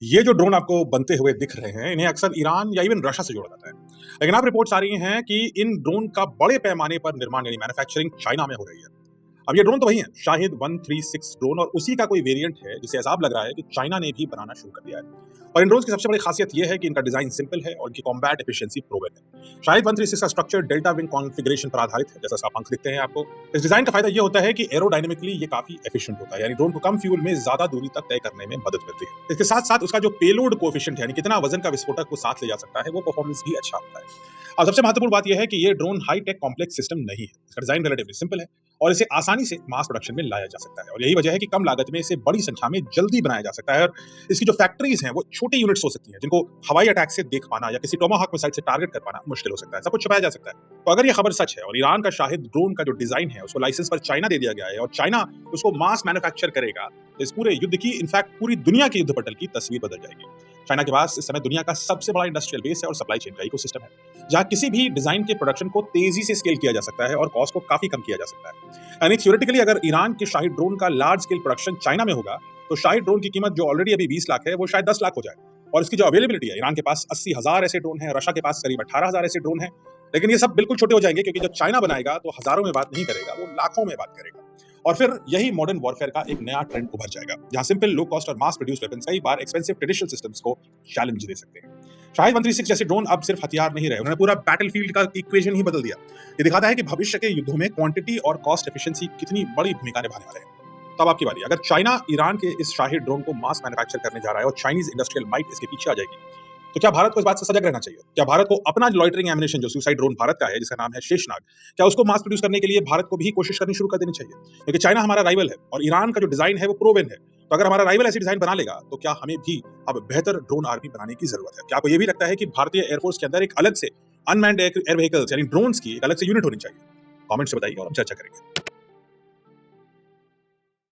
ये जो ड्रोन आपको बनते हुए दिख रहे हैं, इन्हें अक्सर ईरान या इवन रशिया से जोड़ा जाता है। लेकिन अब रिपोर्ट्स आ रही हैं कि इन ड्रोन का बड़े पैमाने पर निर्माण यानी मैन्युफैक्चरिंग चाइना में हो रही है। अब ये ड्रोन तो वही है, शाहिद 136 ड्रोन, और उसी का कोई वेरिएंट है जिसे ऐसा लग रहा है कि चाइना ने भी बनाना शुरू कर दिया है। और इन ड्रोन्स की सबसे बड़ी खासियत यह है कि इनका डिजाइन सिंपल है और इनकी कॉम्बैट एफिशिएंसी प्रूवन है। शाहिद 136 का स्ट्रक्चर डेल्टा विंग कॉन्फ़िगरेशन पर आधारित है, जैसा आप पंख दिखते हैं आपको। इस डिजाइन का फायदा यह होता है कि एरोडायनेमिकली ये काफी एफिशिएंट होता है, यानी ड्रोन को कम फ्यूल में ज्यादा दूरी तक तय करने में मदद मिलती है। इसके साथ साथ उसका जो पेलोड कोएफिशिएंट है, यानी कितना वजन का विस्फोटक वो साथ ले जा सकता है, वो परफॉर्मेंस भी अच्छा होता है। और सबसे महत्वपूर्ण बात यह है कि ये drone high tech complex system नहीं है। इसका डिजाइन रिलेटिवली सिंपल है और इसे आसानी से मास प्रोडक्शन में लाया जा सकता है, और यही वजह है कि कम लागत में इसे बड़ी संख्या में जल्दी बनाया जा सकता है। और इसकी जो फैक्ट्रीज हैं वो छोटी यूनिट्स हो सकती हैं, जिनको हवाई अटैक से देख पाना या किसी टोमाहॉक मिसाइल से टारगेट कर पाना मुश्किल हो सकता है। सब कुछ छुपाया जा सकता है। तो अगर ये खबर सच है और ईरान का शाहिद ड्रोन का जो डिजाइन है उसको लाइसेंस पर चाइना दे दिया गया है और चाइना उसको मास मैन्युफैक्चर करेगा, तो इस पूरे युद्ध की, इनफैक्ट पूरी दुनिया के युद्ध पटल की तस्वीर बदल जाएगी। चाइना के पास इस समय दुनिया का सबसे बड़ा इंडस्ट्रियल बेस है और सप्लाई चेन का इकोसिस्टम है, जहां किसी भी डिजाइन के प्रोडक्शन को तेजी से स्केल किया जा सकता है और कॉस्ट को काफी कम किया जा सकता है। यानी थ्योरेटिकली अगर ईरान के शाहिद ड्रोन का लार्ज स्केल प्रोडक्शन चाइना में होगा, तो शाहिद ड्रोन की कीमत जो ऑलरेडी अभी 20 लाख है वो शायद 10 लाख हो जाए। और इसकी जो अवेलेबिलिटी है, ईरान के पास 80,000 ऐसे ड्रोन है, रशिया के पास करीब 18,000 ऐसे ड्रोन है। लेकिन ये सब बिल्कुल छोटे हो जाएंगे, क्योंकि जब चाइना बनाएगा तो हजारों में बात नहीं करेगा, वो लाखों में बात करेगा। और फिर यही मॉडर्न वॉरफेयर का एक नया ट्रेंड उभर जाएगा, जहां सिंपल, लो कॉस्ट और मास प्रोड्यूस वेपन्स कई बार एक्सपेंसिव ट्रेडिशनल सिस्टम्स को चैलेंज दे सकते हैं। शाहिद 136 जैसे ड्रोन अब सिर्फ हथियार नहीं रहे, उन्होंने पूरा बैटलफील्ड का इक्वेशन ही बदल दिया। ये दिखाता है कि भविष्य के युद्धों में क्वांटिटी और कॉस्ट एफिशिएंसी कितनी बड़ी भूमिका निभाने वाले हैं। तब आपकी बारी, अगर चाइना ईरान के इस शाहिद ड्रोन को मास मैन्युफैक्चर करने जा रहा है और चाइनीज इंडस्ट्रियल माइट इसके पीछे आ जाएगी, तो क्या भारत को इस बात से सजग रहना चाहिए? क्या भारत को अपना लॉइटरिंग एमिनेशन, जो सुसाइड ड्रोन भारत का है, जिसका नाम है शेषनाग, क्या उसको मास प्रोड्यूस करने के लिए भारत को भी कोशिश करनी शुरू कर देनी चाहिए? क्योंकि चाइना हमारा राइवल है और ईरान का जो डिजाइन है वो प्रोवन है। तो अगर हमारा राइवल ऐसी डिजाइन बना लेगा, तो क्या हमें भी अब बेहतर ड्रोन आर्मी बनाने की जरूरत है? क्या आपको ये भी लगता है कि भारतीय एयरफोर्स के अंदर एक अलग से अनमैन्ड एयर व्हीकल्स यानी ड्रोन्स की एक अलग से यूनिट होनी चाहिए? कमेंट से बताइए और हम चर्चा करेंगे।